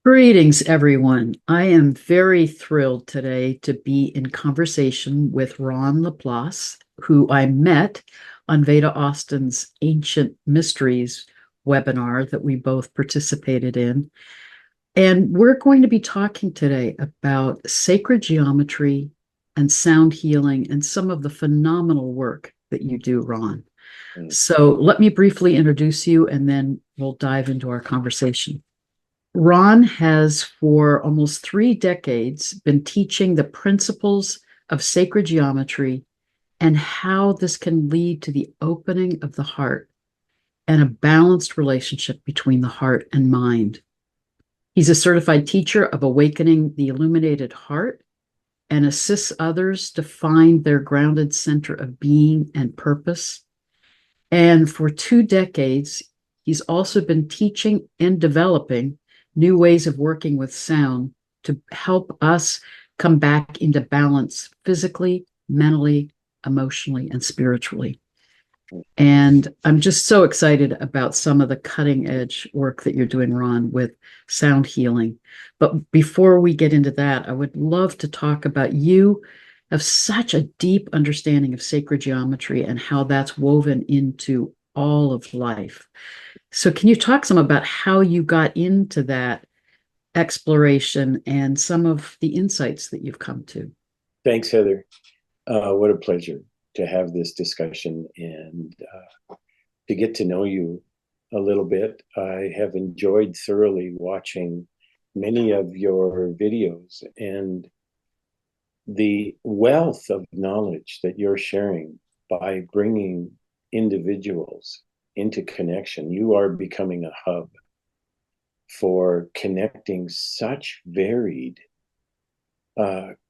Greetings, everyone. I am very thrilled today to be in conversation with Ron LaPlace, who I met on Veda Austin's Ancient Mysteries webinar that we both participated in. And we're going to be talking today about sacred geometry and sound healing and some of the phenomenal work that you do, Ron. Mm. So let me briefly introduce you and then we'll dive into our conversation. Ron has, for almost 3 decades, been teaching the principles of sacred geometry and how this can lead to the opening of the heart and a balanced relationship between the heart and mind. He's a certified teacher of Awakening the Illuminated Heart and assists others to find their grounded center of being and purpose. And for 2 decades, he's also been teaching and developing new ways of working with sound to help us come back into balance physically, mentally, emotionally, and spiritually. And I'm just so excited about some of the cutting edge work that you're doing, Ron, with sound healing. But before we get into that, I would love to talk about you have such a deep understanding of sacred geometry and how that's woven into all of life. So can you talk some about how you got into that exploration and some of the insights that you've come to? Thanks, Heather. What a pleasure to have this discussion and to get to know you a little bit. I have enjoyed thoroughly watching many of your videos and the wealth of knowledge that you're sharing by bringing individuals into connection. You are becoming a hub for connecting such varied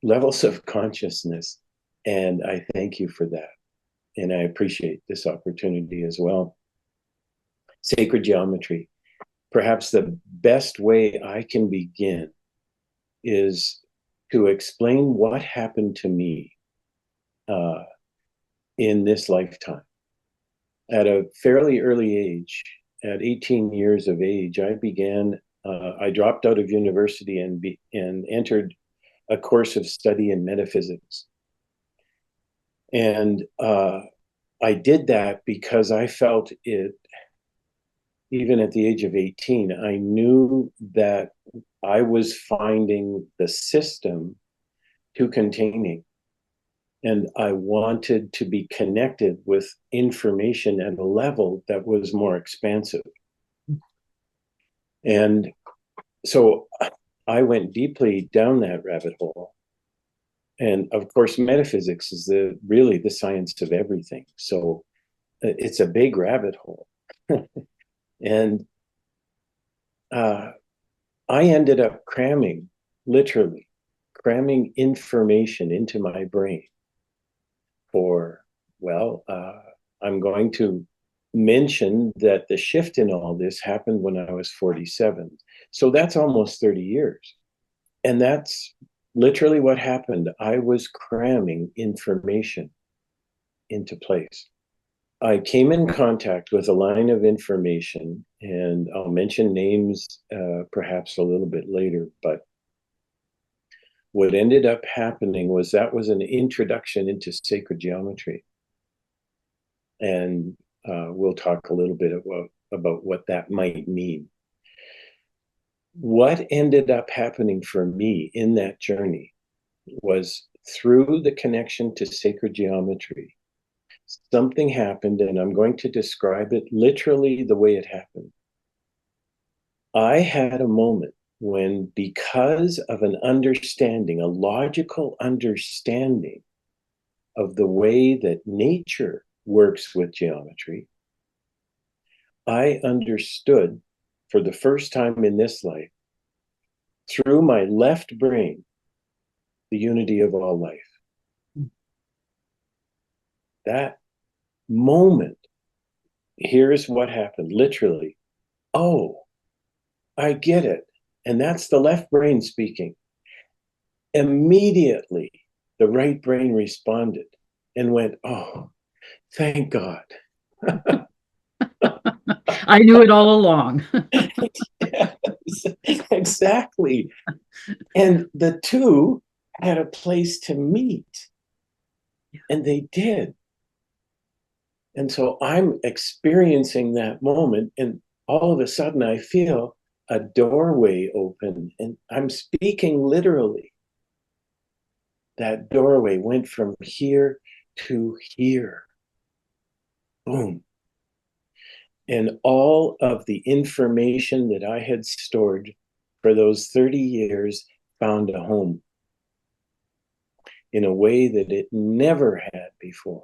levels of consciousness. And I thank you for that. And I appreciate this opportunity as well. Sacred geometry. Perhaps the best way I can begin is to explain what happened to me in this lifetime. At a fairly early age, at 18 years of age, I dropped out of university and entered a course of study in metaphysics. And I did that because I felt it, even at the age of 18, I knew that I was finding the system too containing. And I wanted to be connected with information at a level that was more expansive. And so I went deeply down that rabbit hole. And of course, metaphysics is really the science of everything. So it's a big rabbit hole. And I ended up literally cramming information into my brain I'm going to mention that the shift in all this happened when I was 47. So that's almost 30 years. And that's literally what happened. I was cramming information into place. I came in contact with a line of information, and I'll mention names perhaps a little bit later, but what ended up happening was that was an introduction into sacred geometry. And we'll talk a little bit about what that might mean. What ended up happening for me in that journey was through the connection to sacred geometry, something happened, and I'm going to describe it literally the way it happened. I had a moment when, because of an understanding, a logical understanding of the way that nature works with geometry, I understood for the first time in this life, through my left brain, the unity of all life. That moment, here's what happened, literally. Oh, I get it. And that's the left brain speaking. Immediately, the right brain responded and went, oh, thank God. I knew it all along. Yes, Exactly. And the two had a place to meet, and they did. And so I'm experiencing that moment, and all of a sudden I feel a doorway open, and I'm speaking literally. That doorway went from here to here. Boom. And all of the information that I had stored for those 30 years found a home in a way that it never had before.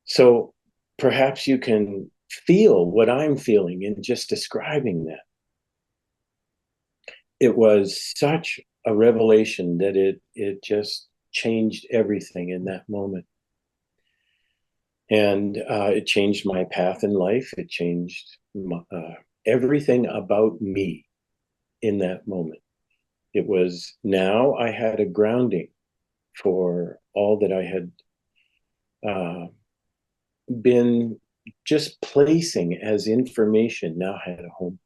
So perhaps you can feel what I'm feeling in just describing that. It was such a revelation that it just changed everything in that moment. And it changed my path in life. It changed everything about me in that moment. It was, now I had a grounding for all that I had been just placing as information, now had a home.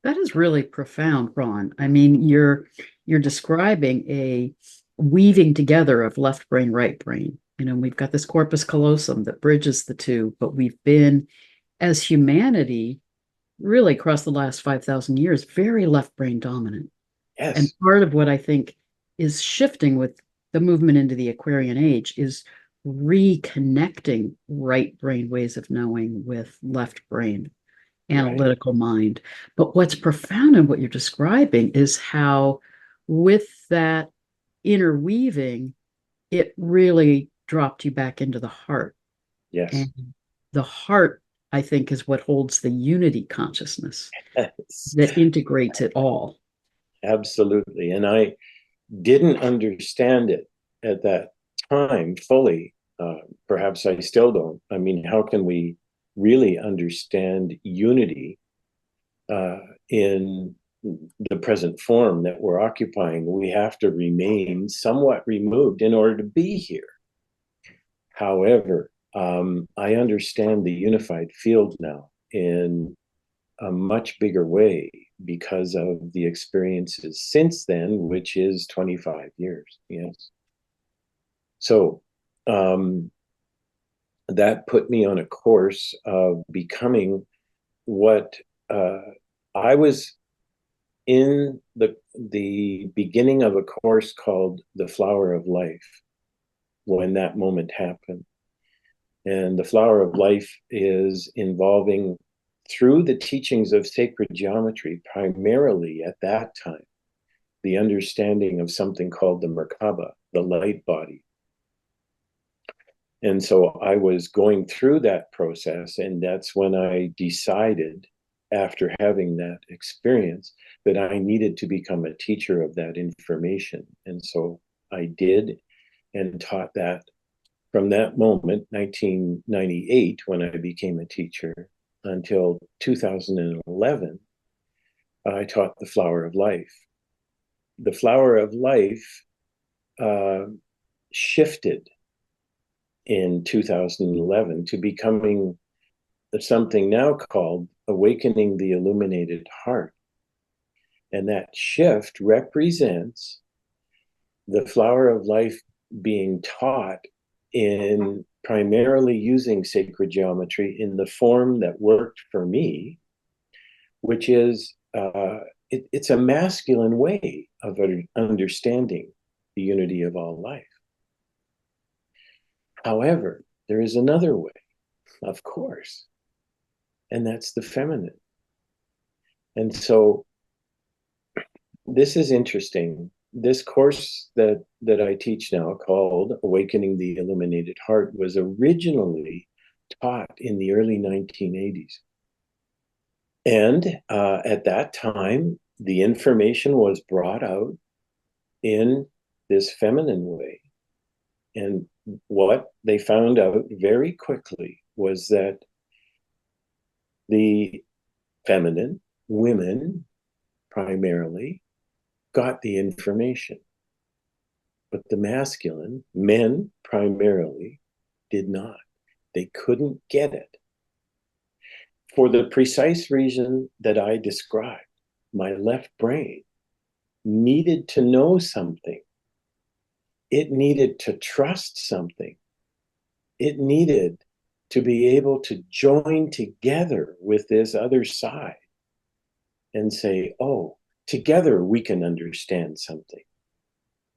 That is really profound, Ron. I mean, you're describing a weaving together of left brain, right brain. You know, we've got this corpus callosum that bridges the two, but we've been, as humanity, really across the last 5,000 years, very left brain dominant. And Yes. part of what I think is shifting with the movement into the Aquarian age is reconnecting right brain ways of knowing with left brain analytical mind. But what's profound in what you're describing is how, with that interweaving, it really dropped you back into the heart. Yes. And the heart, I think, is what holds the unity consciousness Yes. that integrates it all. Absolutely. And I didn't understand it at that time fully. Perhaps I still don't. I mean, how can we really understand unity in the present form that we're occupying? We have to remain somewhat removed in order to be here. However, I understand the unified field now in a much bigger way because of the experiences since then, which is 25 years. Yes. So that put me on a course of becoming what I was in the beginning of a course called The Flower of Life when that moment happened. And the Flower of Life is involving, through the teachings of sacred geometry, primarily at that time, the understanding of something called the Merkaba, the light body. And so I was going through that process, and that's when I decided, after having that experience, that I needed to become a teacher of that information. And so I did, and taught that from that moment, 1998, when I became a teacher, until 2011, I taught the Flower of Life. The Flower of Life shifted in 2011 to becoming something now called Awakening the Illuminated Heart. And that shift represents the Flower of Life being taught in primarily using sacred geometry in the form that worked for me, which is it's a masculine way of understanding the unity of all life. However, there is another way, of course, and that's the feminine. And so this is interesting. This course that I teach now, called Awakening the Illuminated Heart, was originally taught in the early 1980s. And at that time, the information was brought out in this feminine way. And what they found out very quickly was that the feminine, women primarily, got the information. But the masculine, men primarily, did not. They couldn't get it. for the precise reason that I described. My left brain needed to know something. It needed to trust something. It needed to be able to join together with this other side and say, oh, together we can understand something.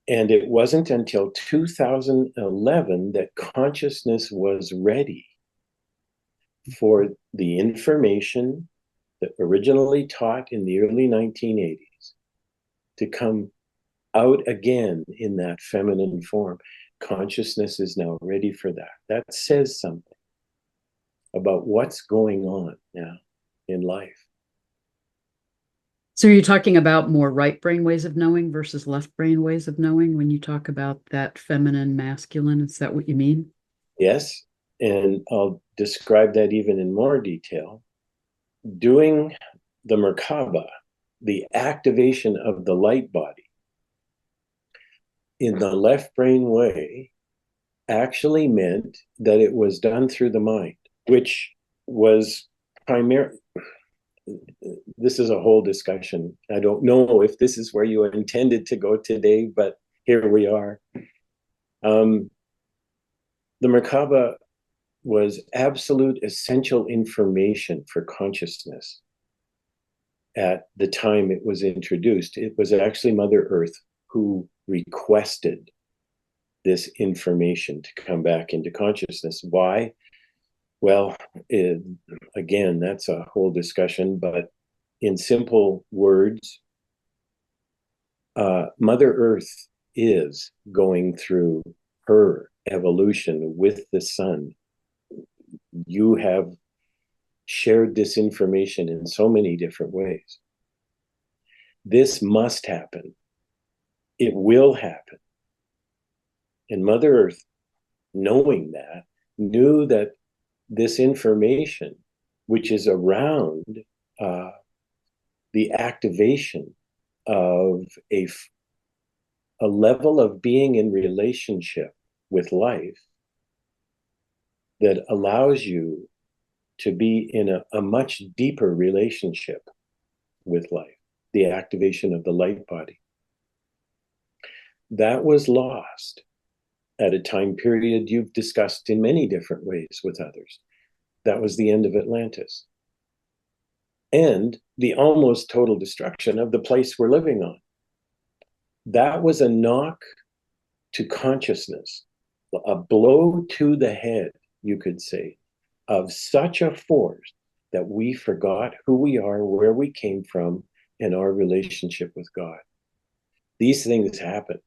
And it wasn't until 2011 that consciousness was ready for the information that originally taught in the early 1980s to come out again in that feminine form. Consciousness is now ready for that. That says something about what's going on now in life. So you're talking about more right brain ways of knowing versus left brain ways of knowing when you talk about that feminine, masculine? Is that what you mean? Yes, and I'll describe that even in more detail. Doing the Merkaba, the activation of the light body in the left brain way, actually meant that it was done through the mind, which was primarily, this is a whole discussion. I don't know if this is where you intended to go today, but here we are. The Merkaba was absolute essential information for consciousness at the time it was introduced. It was actually Mother Earth who requested this information to come back into consciousness. Why? Well, again, that's a whole discussion, but in simple words, Mother Earth is going through her evolution with the sun. You have shared this information in so many different ways. This must happen. It will happen. And Mother Earth, knowing that, knew that this information, which is around the activation of a level of being in relationship with life that allows you to be in a much deeper relationship with life, the activation of the light body. That was lost at a time period you've discussed in many different ways with others. That was the end of Atlantis. And the almost total destruction of the place we're living on. That was a knock to consciousness, a blow to the head, you could say, of such a force that we forgot who we are, where we came from, and our relationship with God. These things happened.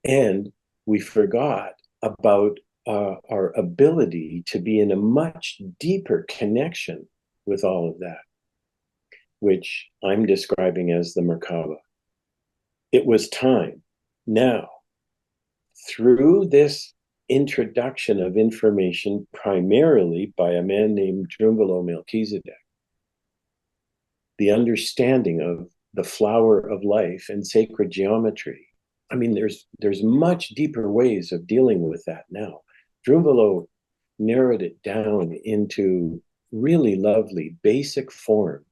And we forgot about our ability to be in a much deeper connection with all of that, which I'm describing as the Merkaba. It was time now, through this introduction of information, primarily by a man named Drunvalo Melchizedek, the understanding of the flower of life and sacred geometry. I mean, there's much deeper ways of dealing with that now. Drunvalo narrowed it down into really lovely basic form,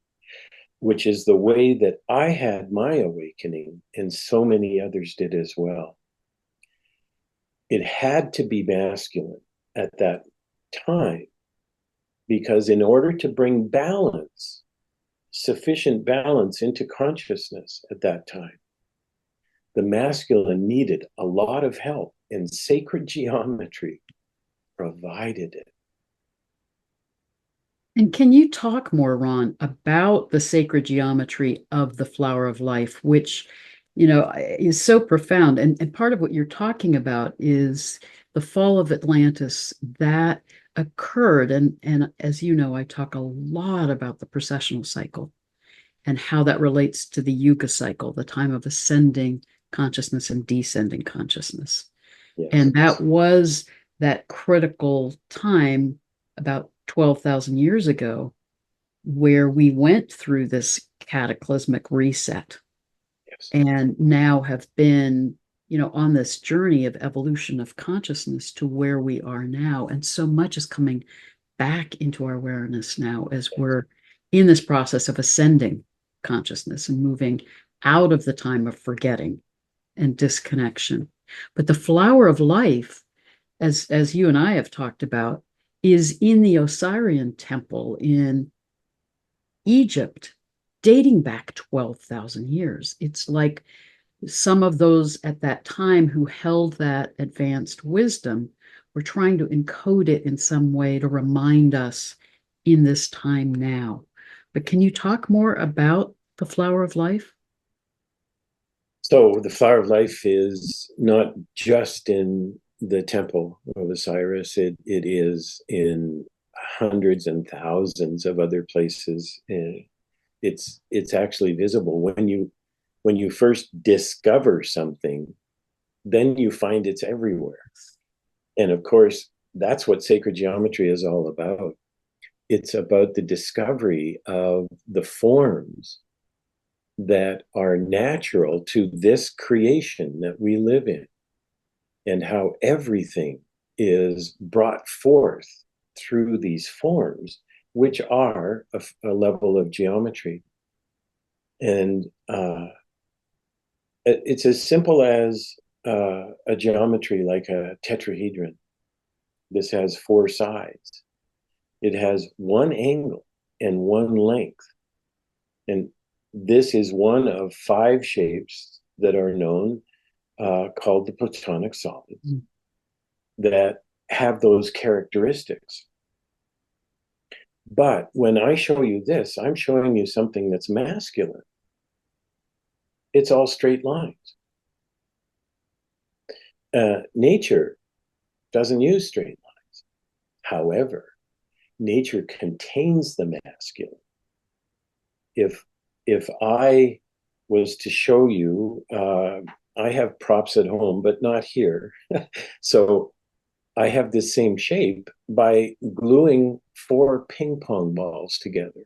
which is the way that I had my awakening, and so many others did as well. It had to be masculine at that time, because in order to bring balance, sufficient balance into consciousness at that time, the masculine needed a lot of help, and sacred geometry provided it. And can you talk more, Ron, about the sacred geometry of the flower of life, which, is so profound? And part of what you're talking about is the fall of Atlantis that occurred. And as you know, I talk a lot about the precessional cycle and how that relates to the Yuga cycle, the time of ascending consciousness and descending consciousness. Yes. And that was that critical time about 12,000 years ago, where we went through this cataclysmic reset. Yes. And now have been, on this journey of evolution of consciousness to where we are now. And so much is coming back into our awareness now as we're in this process of ascending consciousness and moving out of the time of forgetting and disconnection. But the flower of life, as you and I have talked about, is in the Osirian temple in Egypt, dating back 12,000 years. It's like some of those at that time who held that advanced wisdom were trying to encode it in some way to remind us in this time now. But can you talk more about the flower of life? So the flower of life is not just in the temple of Osiris, it is in hundreds and thousands of other places. It's actually visible when you first discover something, then you find it's everywhere. And of course, that's what sacred geometry is all about. It's about the discovery of the forms that are natural to this creation that we live in, and how everything is brought forth through these forms, which are a level of geometry. And it's as simple as a geometry like a tetrahedron. This has four sides. It has one angle and one length. And this is one of five shapes that are known, called the Platonic solids, that have those characteristics. But when I show you this, I'm showing you something that's masculine. It's all straight lines. Nature doesn't use straight lines. However, nature contains the masculine. If I was to show you, I have props at home, but not here. So I have this same shape by gluing four ping pong balls together.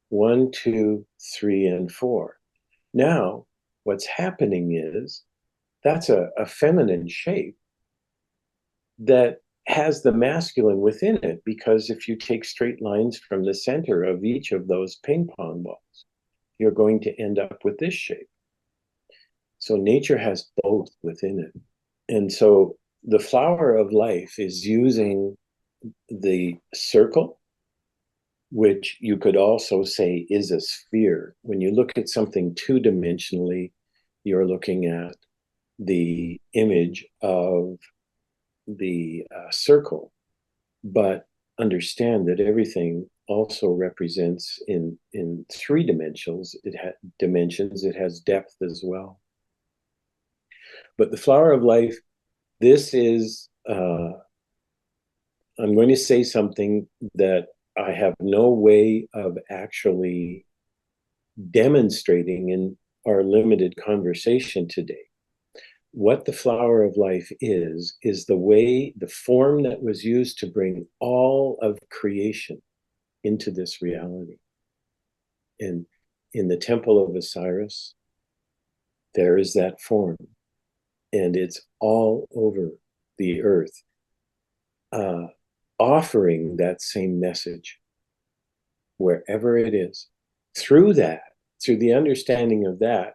1, 2, 3, and 4. Now, what's happening is that's a feminine shape that has the masculine within it, because if you take straight lines from the center of each of those ping pong balls, you're going to end up with this shape. So nature has both within it. And so the flower of life is using the circle, which you could also say is a sphere. When you look at something two-dimensionally, you're looking at the image of the circle, but understand that everything also represents in three dimensions. It has depth as well. But the flower of life, this is, I'm going to say something that I have no way of actually demonstrating in our limited conversation today. What the flower of life is the form that was used to bring all of creation into this reality. And in the temple of Osiris, there is that form, and it's all over the earth, offering that same message wherever it is. Through the understanding of that,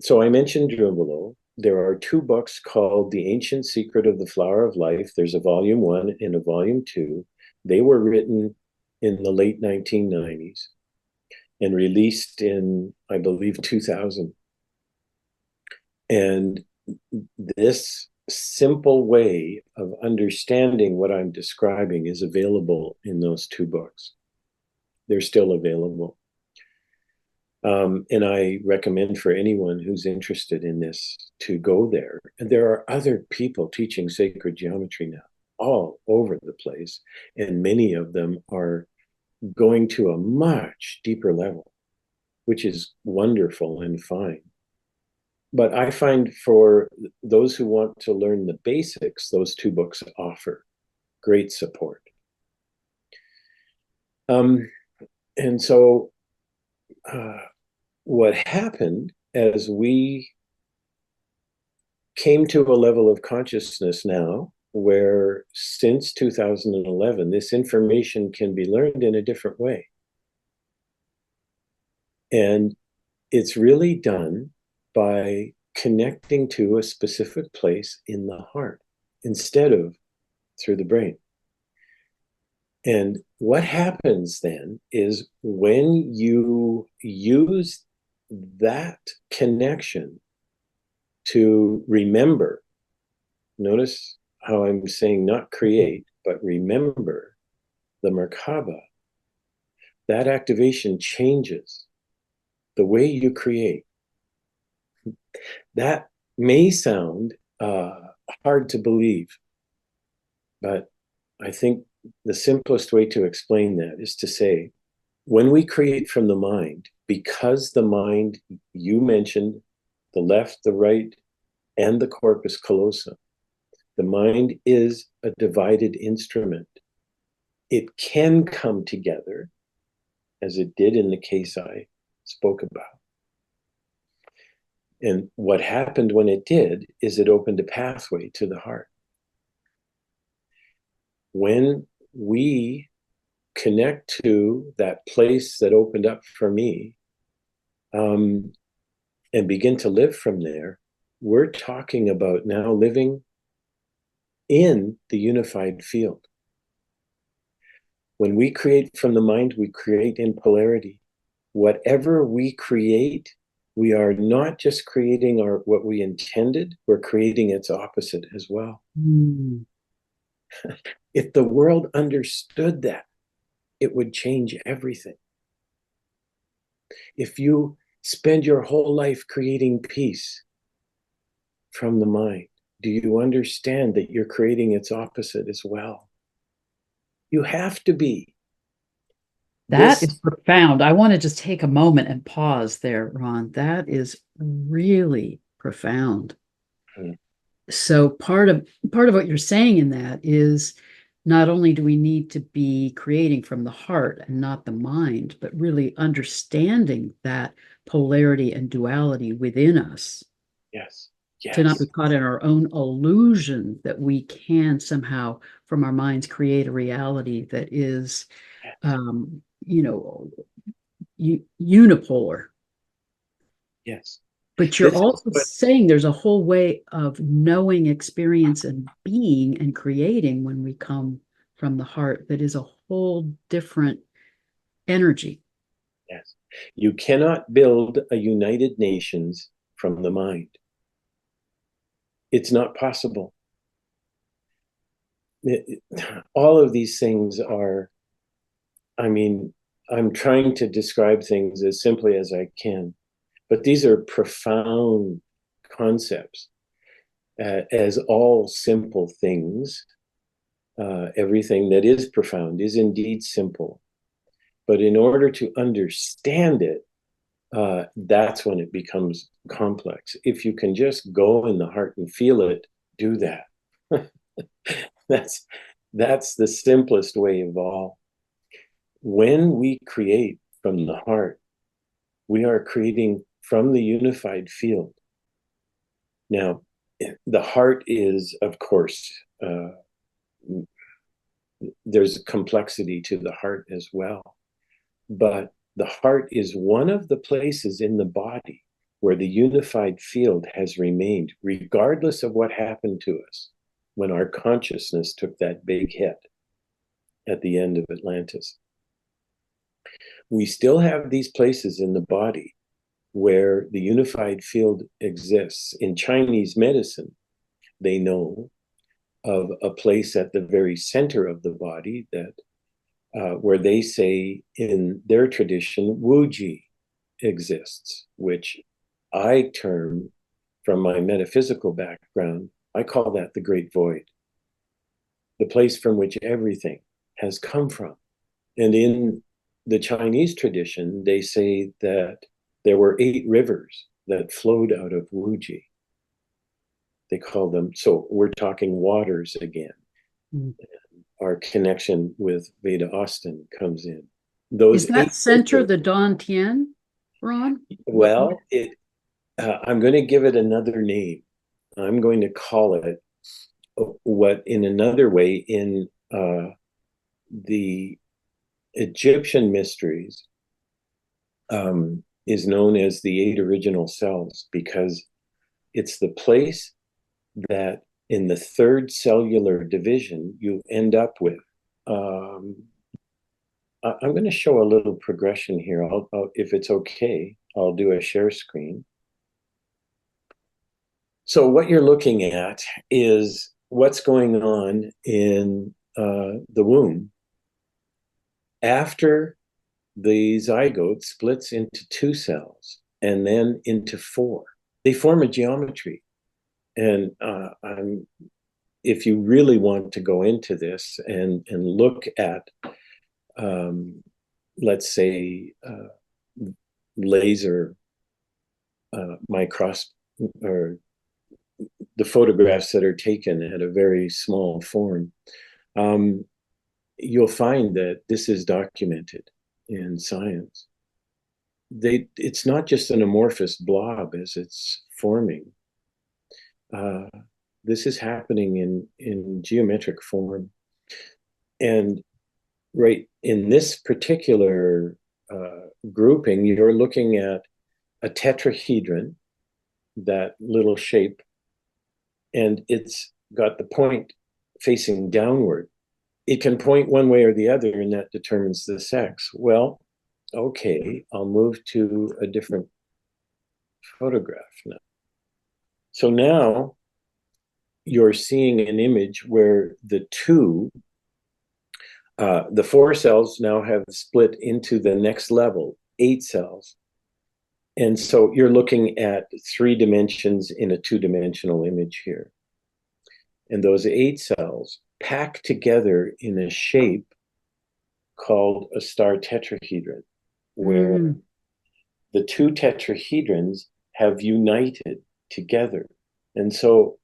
so I mentioned Jumalo. There are two books called The Ancient Secret of the Flower of Life. There's a volume 1 and a volume 2. They were written in the late 1990s and released in, I believe, 2000. And this simple way of understanding what I'm describing is available in those two books. They're still available. And I recommend for anyone who's interested in this to go there. And there are other people teaching sacred geometry now all over the place. And many of them are going to a much deeper level, which is wonderful and fine. But I find for those who want to learn the basics, those two books offer great support. And so what happened as we came to a level of consciousness now where since 2011, this information can be learned in a different way. And it's really done by connecting to a specific place in the heart instead of through the brain. And what happens then is when you use that connection to remember, notice how I'm saying not create, but remember the Merkaba, that activation changes the way you create. That may sound hard to believe, but I think the simplest way to explain that is to say, when we create from the mind, because the mind, you mentioned the left, the right, and the corpus callosum, the mind is a divided instrument. It can come together, as it did in the case I spoke about. And what happened when it did is it opened a pathway to the heart. When we connect to that place that opened up for me, and begin to live from there, we're talking about now living in the unified field. When we create from the mind, we create in polarity. Whatever we create, we are not just creating what we intended, we're creating its opposite as well. Mm. If the world understood that, it would change everything. If you spend your whole life creating peace from the mind, do you understand that you're creating its opposite as well? You have to be. That is profound. I want to just take a moment and pause there, Ron. That is really profound. Mm. So part of what you're saying in that is not only do we need to be creating from the heart and not the mind, but really understanding that polarity and duality within us. Yes. To not be Yes. caught in our own illusion that we can somehow, from our minds, create a reality that is, unipolar. Yes. But you're This is also what, saying there's a whole way of knowing, experience, and being and creating when we come from the heart that is a whole different energy. yes. You cannot build a United Nations from the mind. It's not possible. All of these things are, I mean, I'm trying to describe things as simply as I can, but these are profound concepts. As all simple things, everything that is profound is indeed simple. But in order to understand it, that's when it becomes complex. If you can just go in the heart and feel it, do that. That's the simplest way of all. When we create from the heart, we are creating from the unified field. Now, the heart is, of course, there's complexity to the heart as well. But the heart is one of the places in the body where the unified field has remained, regardless of what happened to us when our consciousness took that big hit at the end of Atlantis. We still have these places in the body where the unified field exists. In Chinese medicine, they know of a place at the very center of the body that where they say in their tradition, Wuji exists, which I term from my metaphysical background, I call that the great void, the place from which everything has come from. And in the Chinese tradition, they say that there were 8 rivers that flowed out of Wuji. They call them, so we're talking waters again. Mm. Our connection with Veda Austin comes in. Is that center the Dan Tien, Ron? Well, I'm going to give it another name. I'm going to call it what in another way in the Egyptian mysteries is known as the 8 original cells, because it's the place that in the 3rd cellular division you end up with. I'm going to show a little progression here. If it's okay, I'll do a share screen. So what you're looking at is what's going on in the womb after the zygote splits into 2 cells and then into 4. They form a geometry. And if you really want to go into this and look at, let's say, laser microscopy, or the photographs that are taken at a very small form, you'll find that this is documented in science. It's not just an amorphous blob as it's forming. This is happening in geometric form. And right in this particular grouping, you're looking at a tetrahedron, that little shape, and it's got the point facing downward. It can point one way or the other, and that determines the sex. Well, okay, I'll move to a different photograph now. So now you're seeing an image where the 4 cells now have split into the next level, 8 cells. And so you're looking at 3 dimensions in a 2-dimensional image here. And those 8 cells pack together in a shape called a star tetrahedron, where the 2 tetrahedrons have united together. And so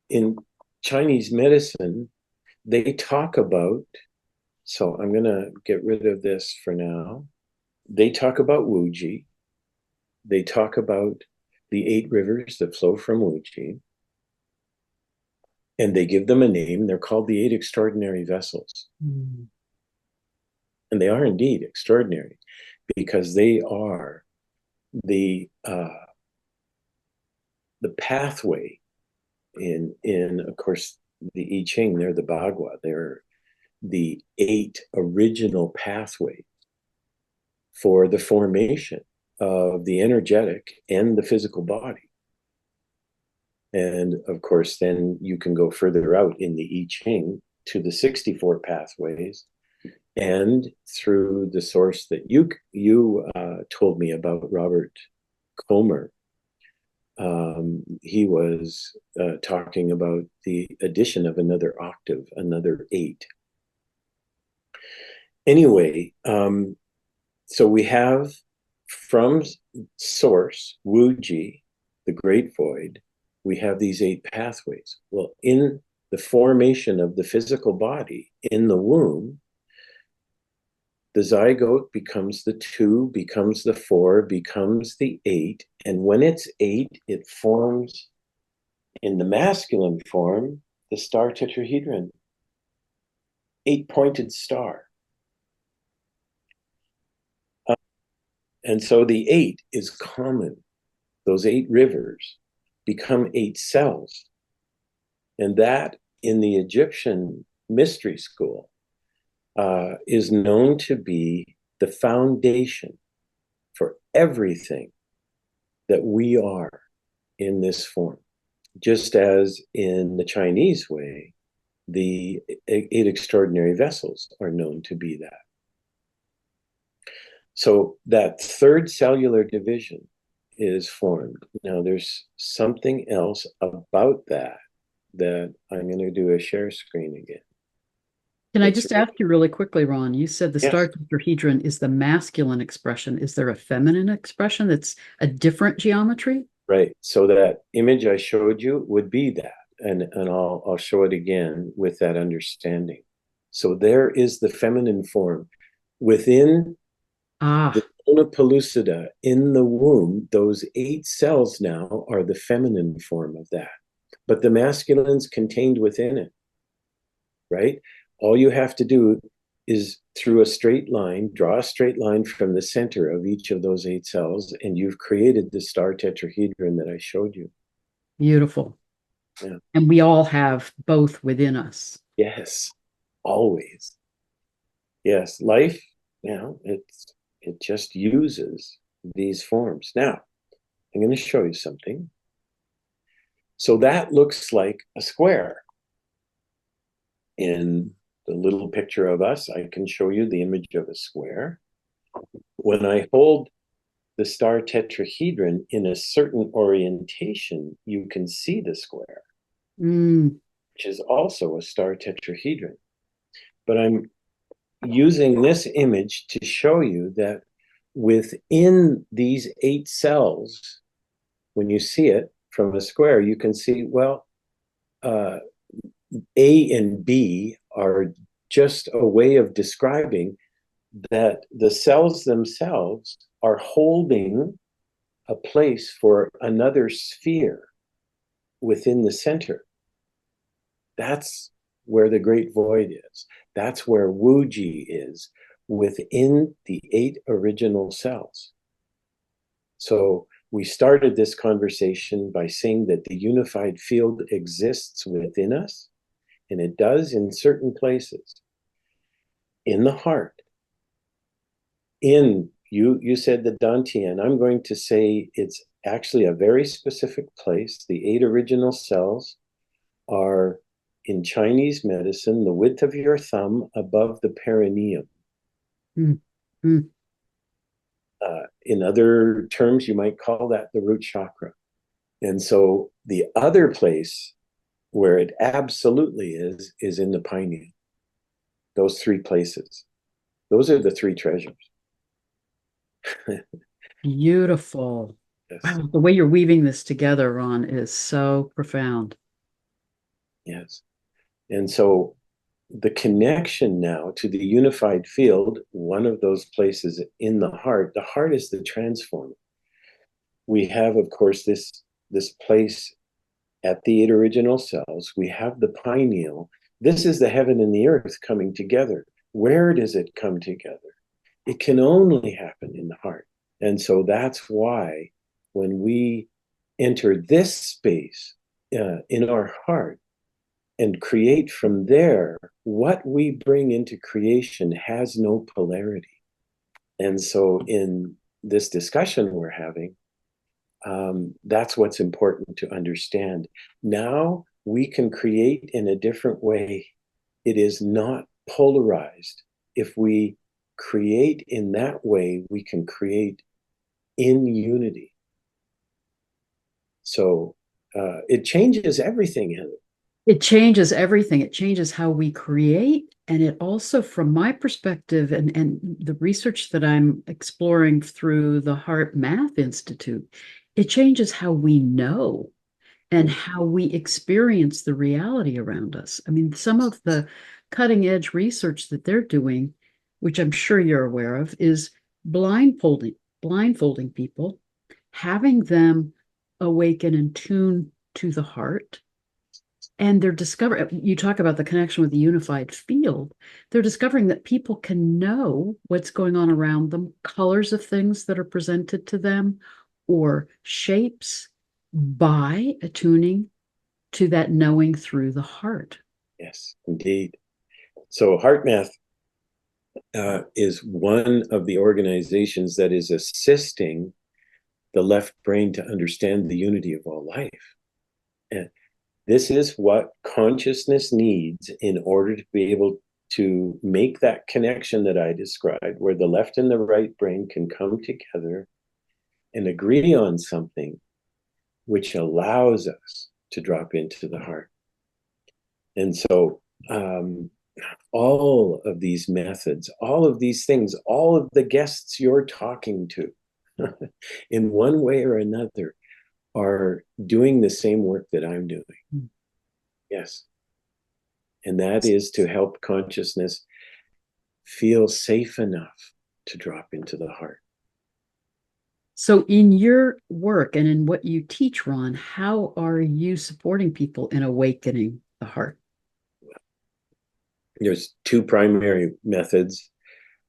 in Chinese medicine, they talk about, so I'm going to get rid of this for now. They talk about Wuji. They talk about the 8 rivers that flow from Wuji. And they give them a name. They're called the 8 extraordinary vessels. And they are indeed extraordinary, because they are the pathway in of course, the I Ching. They're the Bagua. They're the 8 original pathways for the formation of the energetic and the physical body. And of course, then you can go further out in the I Ching to the 64 pathways, and through the source that you told me about, Robert Comer. He was talking about the addition of another octave, another 8. Anyway, so we have from source, Wuji, the great void, we have these 8 pathways. Well, in the formation of the physical body in the womb, the zygote becomes the 2, becomes the 4, becomes the 8. And when it's 8, it forms, in the masculine form, the star tetrahedron, 8-pointed star. And so the 8 is common. Those 8 rivers become 8 cells. And that, in the Egyptian mystery school, is known to be the foundation for everything that we are in this form. Just as in the Chinese way, the 8 extraordinary vessels are known to be that. So that 3rd cellular division is formed. Now there's something else about that I'm going to do a share screen again. Can I just ask you really quickly, Ron? You said the star tetrahedron is the masculine expression. Is there a feminine expression that's a different geometry? Right. So that image I showed you would be that. And I'll show it again with that understanding. So there is the feminine form. Within the zona pellucida in the womb, those 8 cells now are the feminine form of that. but the masculine's contained within it, right? All you have to do is through a straight line, draw a straight line from the center of each of those 8 cells, and you've created the star tetrahedron that I showed you. Beautiful. Yeah. And we all have both within us. Yes, always. Yes, life, it just uses these forms. Now, I'm going to show you something. So that looks like a square. In the little picture of us, I can show you the image of a square. When I hold the star tetrahedron in a certain orientation, you can see the square, which is also a star tetrahedron. But I'm using this image to show you that within these 8 cells, when you see it from a square, you can see, well, A and B are just a way of describing that the cells themselves are holding a place for another sphere within the center. That's where the great void is. That's where Wuji is, within the 8 original cells. So we started this conversation by saying that the unified field exists within us, and it does in certain places. In the heart, you said the Dantian. I'm going to say it's actually a very specific place. The 8 original cells are, in Chinese medicine, the width of your thumb above the perineum. In other terms, you might call that the root chakra. And so the other place where it absolutely is in the pineal. Those 3 places. Those are the 3 treasures. Beautiful. Yes. Wow, the way you're weaving this together, Ron, is so profound. Yes. And so the connection now to the unified field, one of those places in the heart is the transformer. We have, of course, this place at the 8 original cells. We have the pineal. This is the heaven and the earth coming together. Where does it come together? It can only happen in the heart. And so that's why when we enter this space in our heart and create from there, what we bring into creation has no polarity. And so in this discussion we're having, that's what's important to understand. Now we can create in a different way. It is not polarized. If we create in that way, we can create in unity. So it changes everything, Heather. It changes everything. It changes how we create. And it also, from my perspective, and the research that I'm exploring through the Heart Math Institute, it changes how we know and how we experience the reality around us. I mean, some of the cutting edge research that they're doing, which I'm sure you're aware of, is blindfolding people, having them awaken and tune to the heart. And they're discovering, you talk about the connection with the unified field, they're discovering that people can know what's going on around them, colors of things that are presented to them, or shapes, by attuning to that knowing through the heart. Yes, indeed. So Heart Math is one of the organizations that is assisting the left brain to understand the unity of all life. And this is what consciousness needs in order to be able to make that connection that I described, where the left and the right brain can come together and agree on something which allows us to drop into the heart. And so all of these methods, all of these things, all of the guests you're talking to in one way or another are doing the same work that I'm doing. Yes. And that is to help consciousness feel safe enough to drop into the heart. So in your work and in what you teach, Ron, how are you supporting people in awakening the heart? There's two primary methods.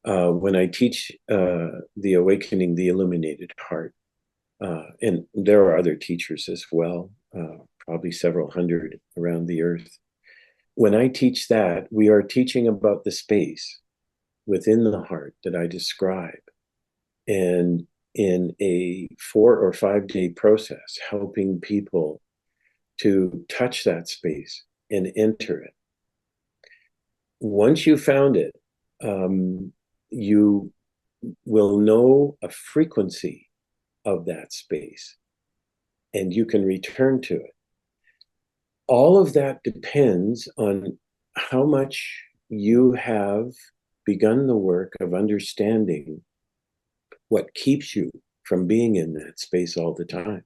When I teach the Awakening the Illuminated Heart, and there are other teachers as well, probably several hundred around the earth. When I teach that, we are teaching about the space within the heart that I describe. And in a 4 or 5 day process, helping people to touch that space and enter it. Once you found it, you will know a frequency of that space and you can return to it. All of that depends on how much you have begun the work of understanding what keeps you from being in that space all the time,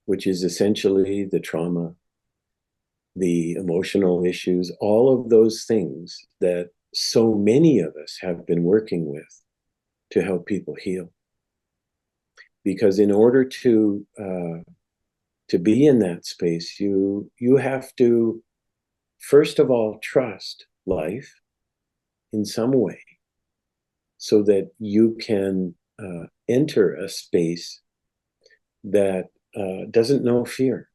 which is essentially the trauma, the emotional issues, all of those things that so many of us have been working with to help people heal. Because in order to be in that space, you have to, first of all, trust life in some way so that you can enter a space that doesn't know fear.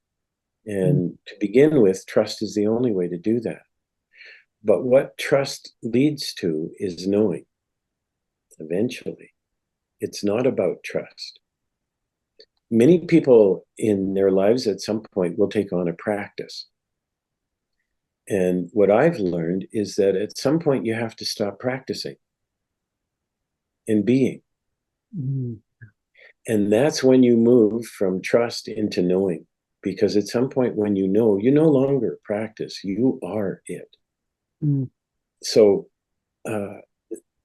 And to begin with, trust is the only way to do that. But what trust leads to is knowing eventually. It's not about trust. Many people in their lives at some point will take on a practice. And what I've learned is that at some point you have to stop practicing and being. Mm. And that's when you move from trust into knowing. Because at some point when you know, you no longer practice, you are it. Mm. So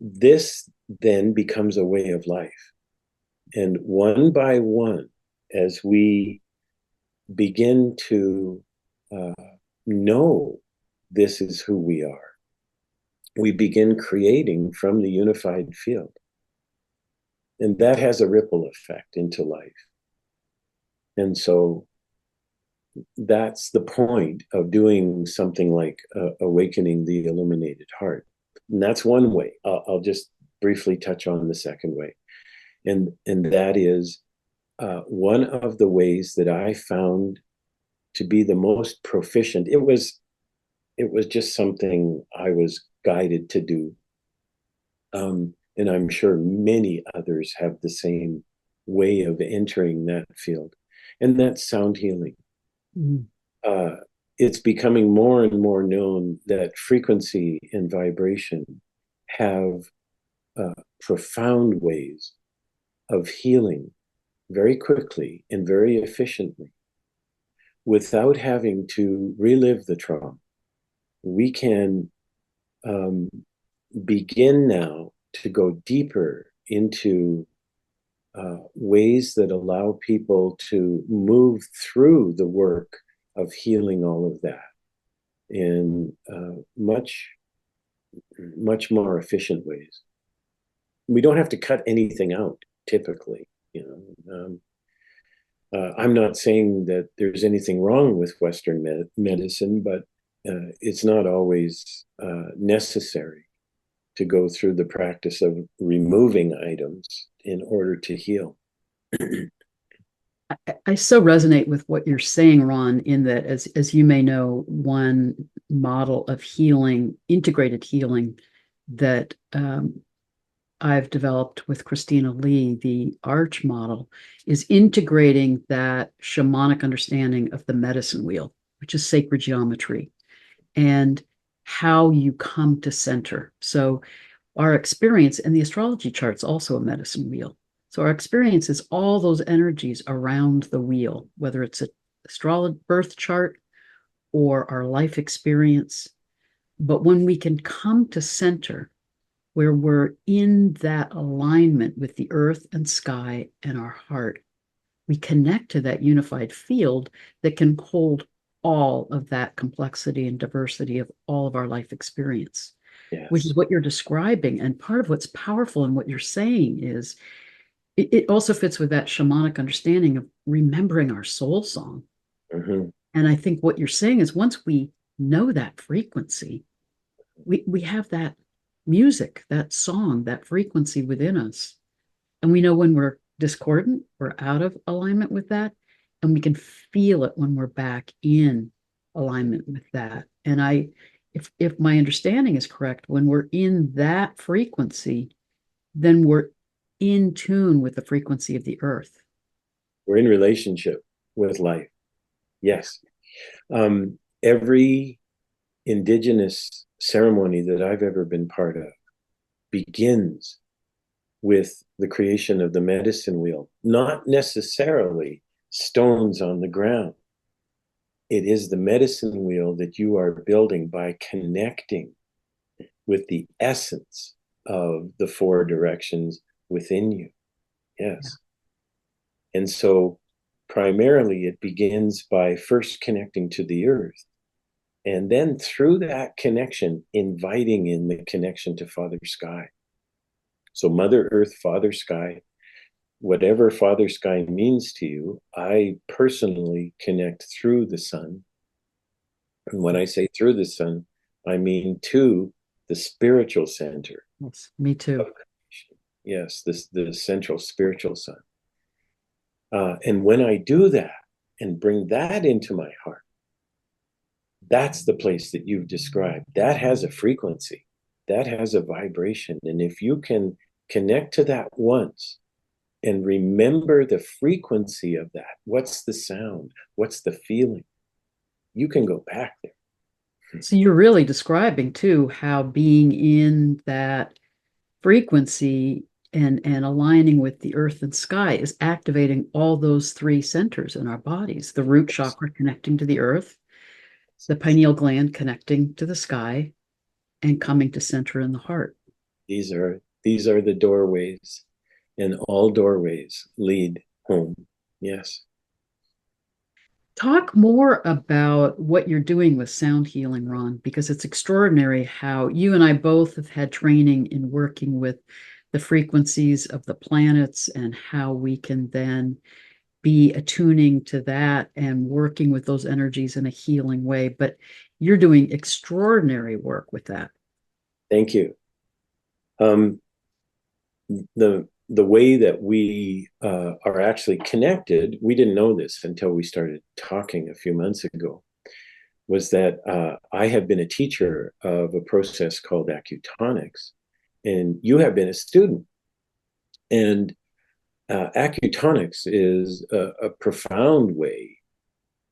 this then becomes a way of life. And one by one, as we begin to know this is who we are, we begin creating from the unified field. And that has a ripple effect into life. And so that's the point of doing something like Awakening the Illuminated Heart. And that's one way. I'll just briefly touch on the second way. And that is one of the ways that I found to be the most proficient. It was just something I was guided to do. And I'm sure many others have the same way of entering that field. And that's sound healing. Mm. It's becoming more and more known that frequency and vibration have profound ways of healing very quickly and very efficiently without having to relive the trauma. We can begin now to go deeper into ways that allow people to move through the work of healing all of that in much more efficient ways. We don't have to cut anything out typically, I'm not saying that there's anything wrong with Western medicine, but it's not always necessary to go through the practice of removing items in order to heal. I so resonate with what you're saying, Ron, in that, as you may know, one model of healing, integrated healing, that I've developed with Christina Lee, the Arch model, is integrating that shamanic understanding of the medicine wheel, which is sacred geometry, and how you come to center. So our experience, and the astrology chart's also a medicine wheel. So our experience is all those energies around the wheel, whether it's a birth chart or our life experience. But when we can come to center, where we're in that alignment with the earth and sky and our heart, we connect to that unified field that can hold all of that complexity and diversity of all of our life experience. Yes. Which is what you're describing. And part of what's powerful in what you're saying is it also fits with that shamanic understanding of remembering our soul song. Mm-hmm. And I think what you're saying is once we know that frequency, we have that music, that song, that frequency within us. And we know when we're discordant, we're out of alignment with that. And we can feel it when we're back in alignment with that. And if my understanding is correct, when we're in that frequency, then we're in tune with the frequency of the earth. We're in relationship with life. Yes. Every indigenous ceremony that I've ever been part of begins with the creation of the medicine wheel, not necessarily stones on the ground. It is the medicine wheel that you are building by connecting with the essence of the four directions within you. Yes. Yeah. And so primarily it begins by first connecting to the earth. And then through that connection, inviting in the connection to Father Sky. So Mother Earth, Father Sky, whatever Father Sky means to you, I personally connect through the sun. And when I say through the sun, I mean to the spiritual center. Yes, me too. Yes, the central spiritual sun. And when I do that and bring that into my heart, that's the place that you've described. That has a frequency, that has a vibration. And if you can connect to that once and remember the frequency of that, what's the sound? What's the feeling? You can go back there. So you're really describing too how being in that frequency and aligning with the earth and sky is activating all those three centers in our bodies. The root chakra connecting to the earth, the pineal gland connecting to the sky, and coming to center in the heart. These are the doorways, and all doorways lead home. Yes. Talk more about what you're doing with sound healing, Ron, because it's extraordinary how you and I both have had training in working with the frequencies of the planets and how we can then be attuning to that and working with those energies in a healing way. But you're doing extraordinary work with that. Thank you. The way that we are actually connected, we didn't know this until we started talking a few months ago, was that I have been a teacher of a process called Acutonics, and you have been a student. And Acutonics is a profound way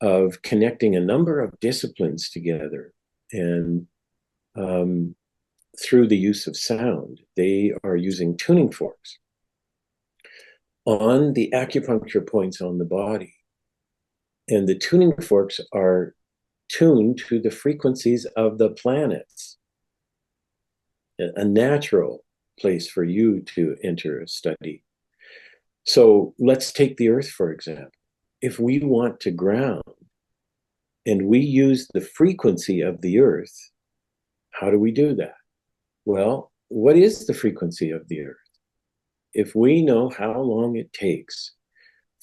of connecting a number of disciplines together. And through the use of sound, they are using tuning forks on the acupuncture points on the body. And the tuning forks are tuned to the frequencies of the planets. A natural place for you to enter a study. So let's take the earth, for example. If we want to ground and we use the frequency of the earth, how do we do that? Well, what is the frequency of the earth? If we know how long it takes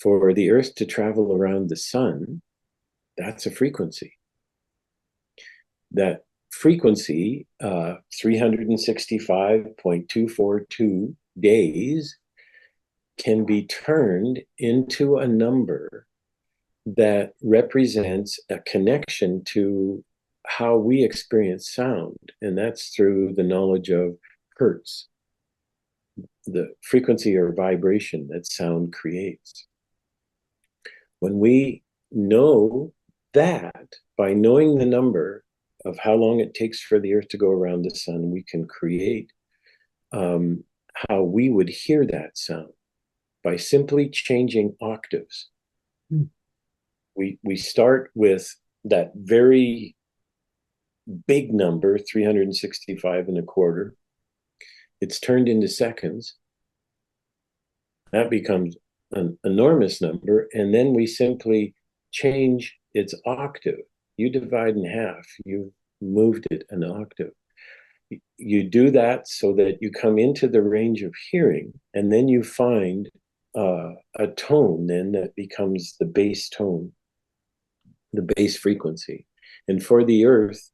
for the earth to travel around the sun, that's a frequency. That frequency, 365.242 days, can be turned into a number that represents a connection to how we experience sound. And that's through the knowledge of hertz, the frequency or vibration that sound creates. When we know that, by knowing the number of how long it takes for the earth to go around the sun, we can create how we would hear that sound by simply changing octaves. We start with that very big number, 365 and a quarter. It's turned into seconds. That becomes an enormous number. And then we simply change its octave. You divide in half, you've moved it an octave. You do that so that you come into the range of hearing, and then you find a tone then that becomes the base tone, the base frequency. And for the Earth,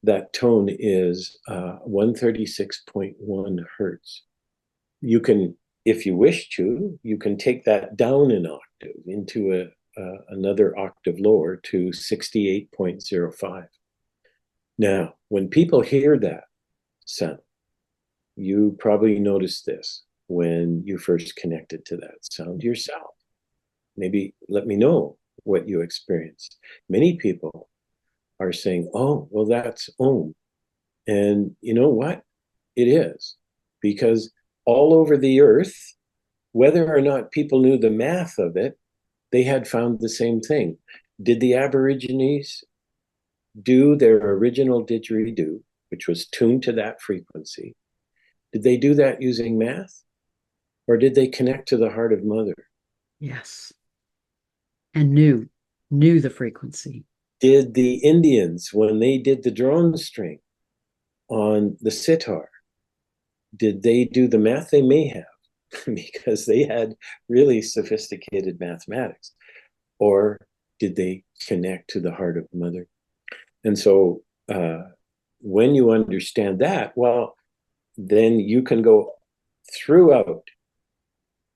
that tone is 136.1 hertz. You can, if you wish to, you can take that down an octave into another octave lower to 68.05. Now, when people hear that sound, you probably noticed this when you first connected to that sound yourself. Maybe let me know what you experienced. Many people are saying, oh, well, that's Om. And you know what? It is. Because all over the earth, whether or not people knew the math of it, they had found the same thing. Did the Aborigines do their original didgeridoo, which was tuned to that frequency? Did they do that using math? Or did they connect to the heart of Mother? Yes. And knew the frequency. Did the Indians, when they did the drone string on the sitar, did they do the math? They may have, because they had really sophisticated mathematics. Or did they connect to the heart of Mother? And so when you understand that, well, then you can go throughout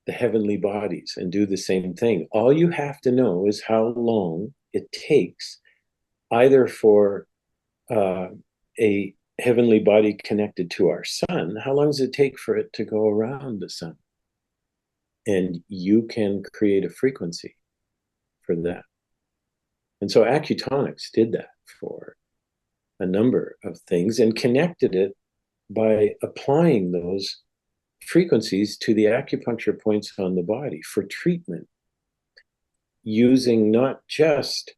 the heavenly bodies and do the same thing. All you have to know is how long it takes either for a heavenly body connected to our sun, how long does it take for it to go around the sun? And you can create a frequency for that. And so Acutonics did that for a number of things and connected it by applying those frequencies to the acupuncture points on the body for treatment, using not just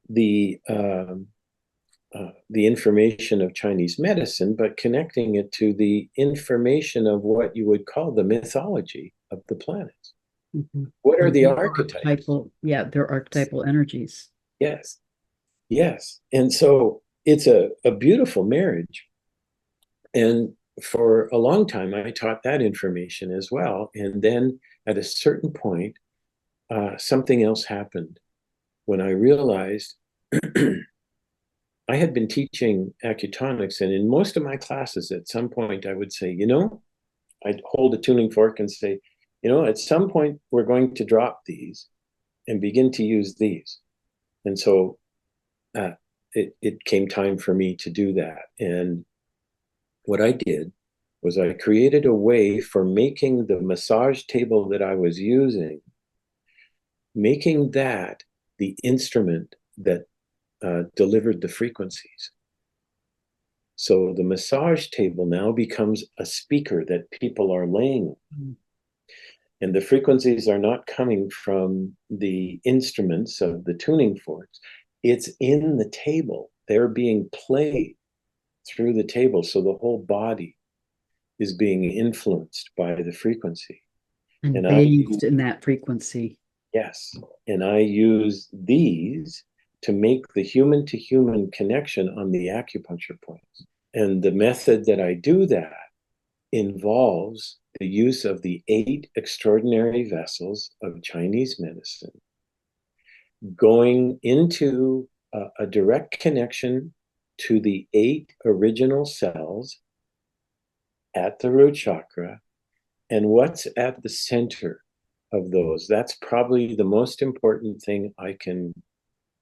the information of Chinese medicine, but connecting it to the information of what you would call the mythology of the planets. Mm-hmm. What are the archetypes? They're archetypal energies. Yes. Yes. And so it's a beautiful marriage. And for a long time, I taught that information as well. And then at a certain point, something else happened when I realized I had been teaching Acutonics, and in most of my classes, at some point, I would say, I'd hold a tuning fork and say, at some point, we're going to drop these and begin to use these. And so it came time for me to do that. And what I did was I created a way for making the massage table that I was using, making that the instrument that delivered the frequencies. So the massage table now becomes a speaker that people are laying on. And the frequencies are not coming from the instruments of the tuning forks. It's in the table. They're being played through the table. So the whole body is being influenced by the frequency. And bathed in that frequency. Yes. And I use these to make the human-to-human connection on the acupuncture points. And the method that I do that involves the use of the 8 extraordinary vessels of Chinese medicine, going into a direct connection to the 8 original cells at the root chakra, and what's at the center of those. That's probably the most important thing I can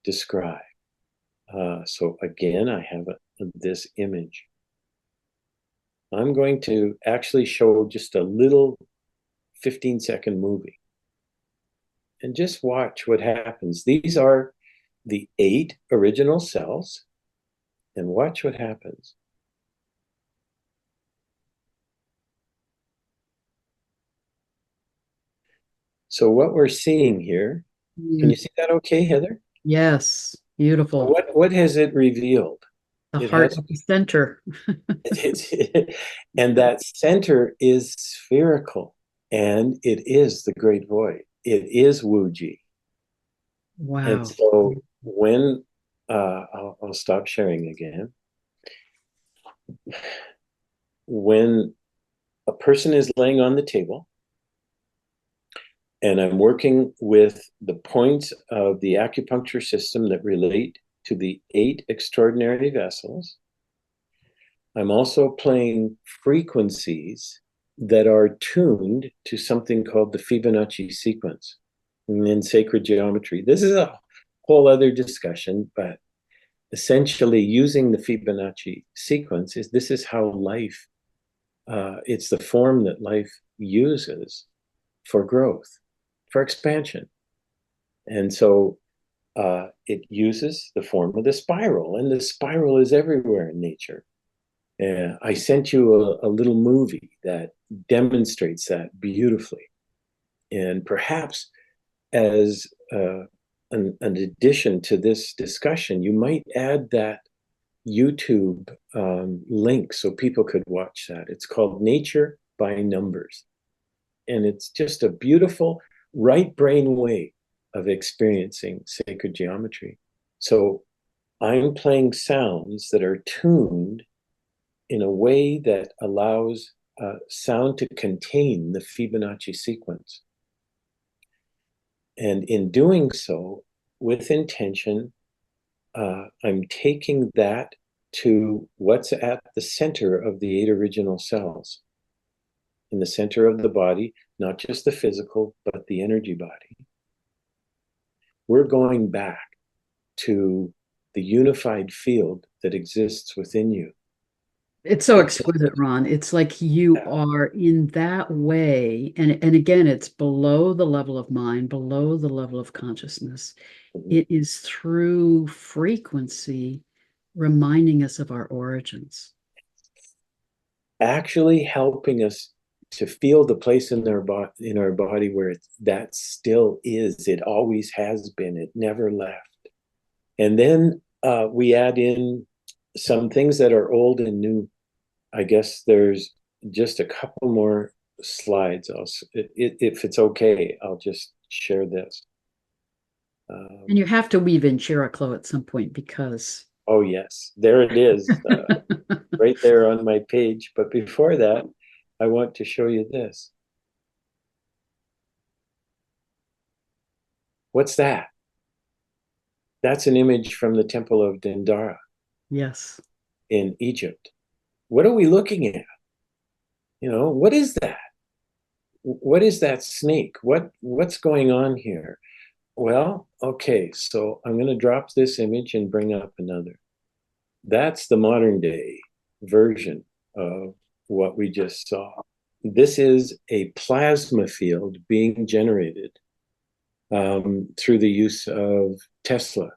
describe. So again, I have this image. I'm going to actually show just a little 15-second movie and just watch what happens. These are the 8 original cells, and watch what happens. So what we're seeing here, can you see that okay, Heather? Yes, beautiful. What has it revealed? The heart at the center. And that center is spherical, and it is the great void. It is Wuji. Wow. And so when I'll stop sharing again. When a person is laying on the table, And I'm working with the points of the acupuncture system that relate to the 8 extraordinary vessels. I'm also playing frequencies that are tuned to something called the Fibonacci sequence in sacred geometry. This is a whole other discussion, but essentially using the Fibonacci sequence this is how life, it's the form that life uses for growth, for expansion. And so it uses the form of the spiral, and the spiral is everywhere in nature. I sent you a little movie that demonstrates that beautifully. And perhaps as an addition to this discussion, you might add that YouTube link so people could watch that. It's called Nature by Numbers. And it's just a beautiful right brain way of experiencing sacred geometry. So I'm playing sounds that are tuned in a way that allows sound to contain the Fibonacci sequence. And in doing so, with intention, I'm taking that to what's at the center of the 8 original cells. In the center of the body, not just the physical, but the energy body. We're going back to the unified field that exists within you. It's so exquisite, Ron. It's like you are in that way. And again, it's below the level of mind, below the level of consciousness. It is through frequency reminding us of our origins. Actually helping us to feel the place in our body where that still is. It always has been. It never left. And then we add in some things that are old and new. I guess there's just a couple more slides. If it's okay, I'll just share this. And you have to weave in Chariklo at some point because. Oh, yes, there it is, right there on my page. But before that, I want to show you this. What's that? That's an image from the Temple of Dendara. Yes. In Egypt. What are we looking at? What is that? What is that snake? What's going on here? Well, okay, so I'm going to drop this image and bring up another. That's the modern day version of what we just saw. This is a plasma field being generated through the use of Tesla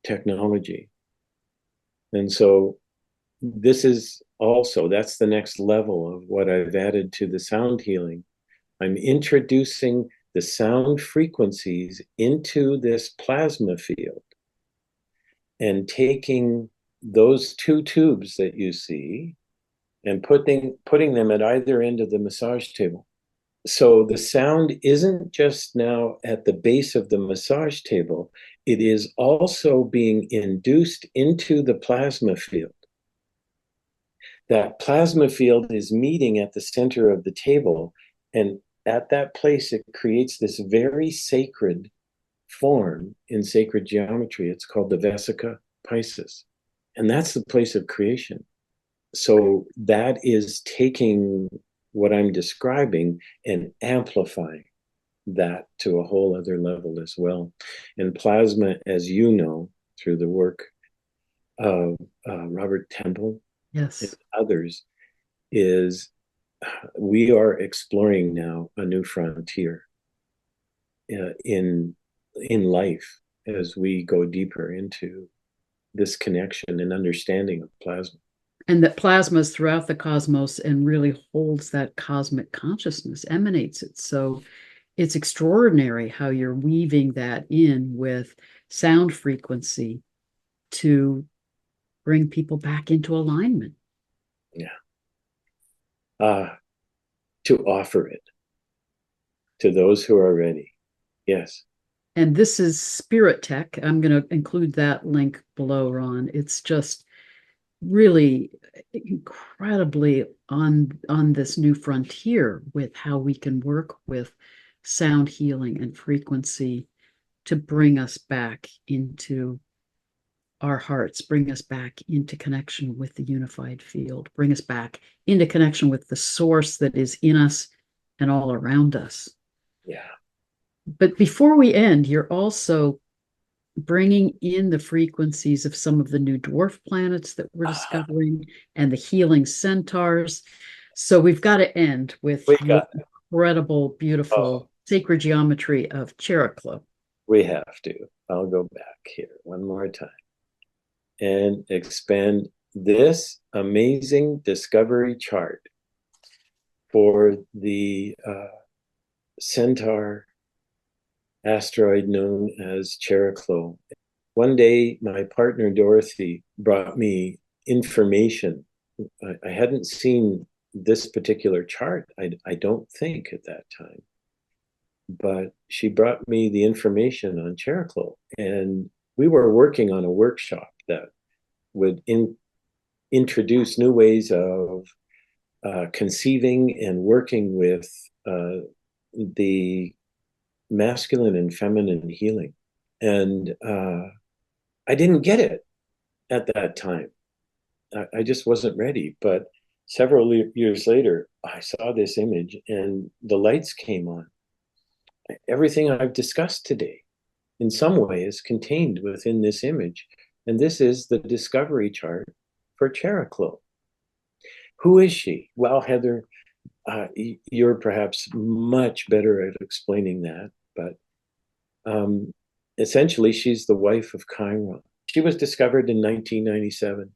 technology. And so this is also, that's the next level of what I've added to the sound healing. I'm introducing the sound frequencies into this plasma field and taking those 2 tubes that you see and putting them at either end of the massage table. So the sound isn't just now at the base of the massage table, it is also being induced into the plasma field. That plasma field is meeting at the center of the table, and at that place it creates this very sacred form in sacred geometry. It's called the Vesica Pisces, and that's the place of creation. So that is taking what I'm describing and amplifying that to a whole other level as well. And plasma, as you know, through the work of Robert Temple, yes, and others, is we are exploring now a new frontier in life as we go deeper into this connection and understanding of plasma. And that plasma is throughout the cosmos and really holds that cosmic consciousness, emanates it. So it's extraordinary how you're weaving that in with sound frequency to bring people back into alignment. Yeah. To offer it to those who are ready. Yes. And this is Spirit Tech. I'm going to include that link below, Ron. It's just really incredibly on this new frontier with how we can work with sound healing and frequency to bring us back into our hearts, bring us back into connection with the unified field, bring us back into connection with the source that is in us and all around us. Yeah. But before we end, you're also bringing in the frequencies of some of the new dwarf planets that we're discovering and the healing centaurs. So we've got to end with your incredible, beautiful sacred geometry of Chariklo. We have to. I'll go back here one more time and expand this amazing discovery chart for the centaur asteroid known as Chariklo. One day, my partner Dorothy brought me information. I hadn't seen this particular chart, I don't think, at that time. But she brought me the information on Chariklo, and we were working on a workshop that would introduce new ways of conceiving and working with the masculine and feminine healing. And I didn't get it at that time. I just wasn't ready. But several years later, I saw this image and the lights came on. Everything I've discussed today, in some way, is contained within this image. And this is the discovery chart for Chariklo. Who is she? Well, Heather, you're perhaps much better at explaining that, but essentially, she's the wife of Chiron. She was discovered in 1997.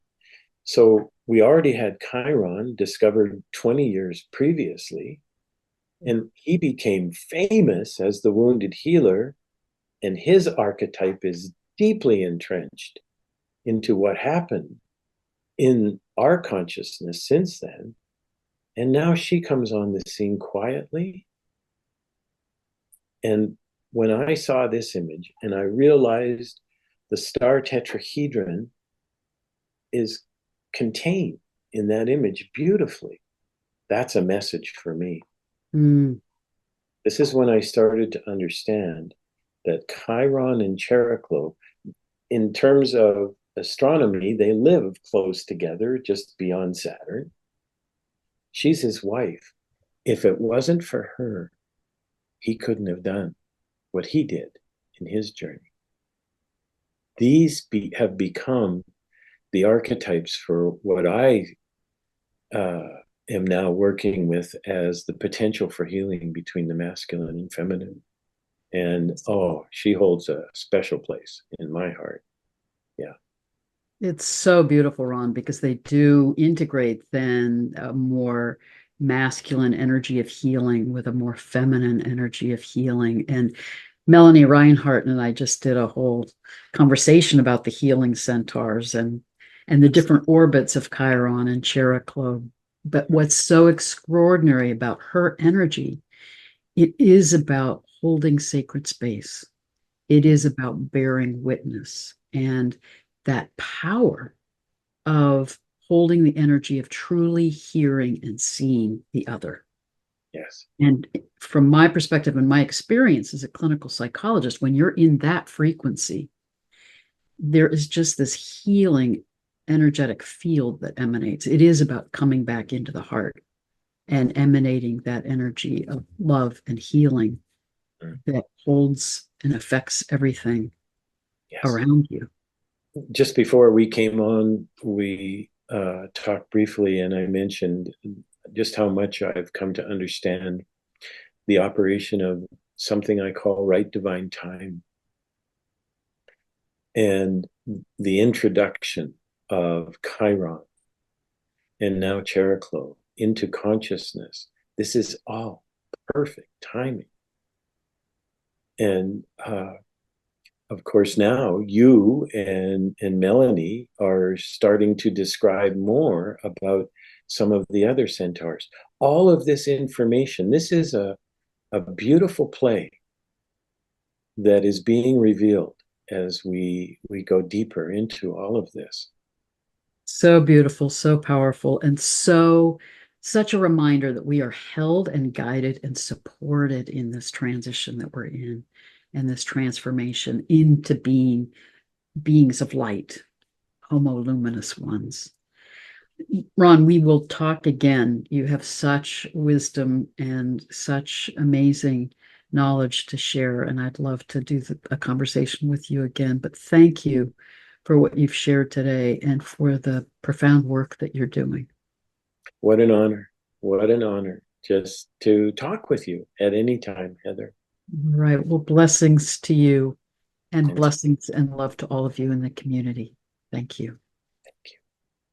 So we already had Chiron discovered 20 years previously, and he became famous as the wounded healer, and his archetype is deeply entrenched into what happened in our consciousness since then. And now she comes on the scene quietly. And when I saw this image and I realized the star tetrahedron is contained in that image beautifully, that's a message for me. This is when I started to understand that Chiron and Chariklo, in terms of astronomy, they live close together, just beyond Saturn. She's his wife. If it wasn't for her, he couldn't have done what he did in his journey. These have become the archetypes for what I am now working with as the potential for healing between the masculine and feminine. And she holds a special place in my heart. Yeah. It's so beautiful, Ron, because they do integrate then a more masculine energy of healing with a more feminine energy of healing. And Melanie Reinhardt and I just did a whole conversation about the healing centaurs and the different orbits of Chiron and Chariklo. But what's so extraordinary about her energy, it is about holding sacred space. It is about bearing witness and that power of holding the energy of truly hearing and seeing the other. Yes. And from my perspective and my experience as a clinical psychologist, when you're in that frequency, there is just this healing energetic field that emanates. It is about coming back into the heart and emanating that energy of love and healing that holds and affects everything around you. Just before we came on, we talked briefly, and I mentioned just how much I've come to understand the operation of something I call right divine time. And the introduction of Chiron and now Chariklo into consciousness. This is all perfect timing. And of course, now you and Melanie are starting to describe more about some of the other centaurs. All of this information, this is a beautiful play that is being revealed as we go deeper into all of this. So beautiful, so powerful, and so such a reminder that we are held and guided and supported in this transition that we're in, and this transformation into being beings of light, Homo luminous ones. Ron, we will talk again. You have such wisdom and such amazing knowledge to share, and I'd love to do a conversation with you again. But thank you for what you've shared today and for the profound work that you're doing. What an honor. What an honor just to talk with you at any time, Heather. Right. Well, blessings to you and And blessings and love to all of you in the community. Thank you.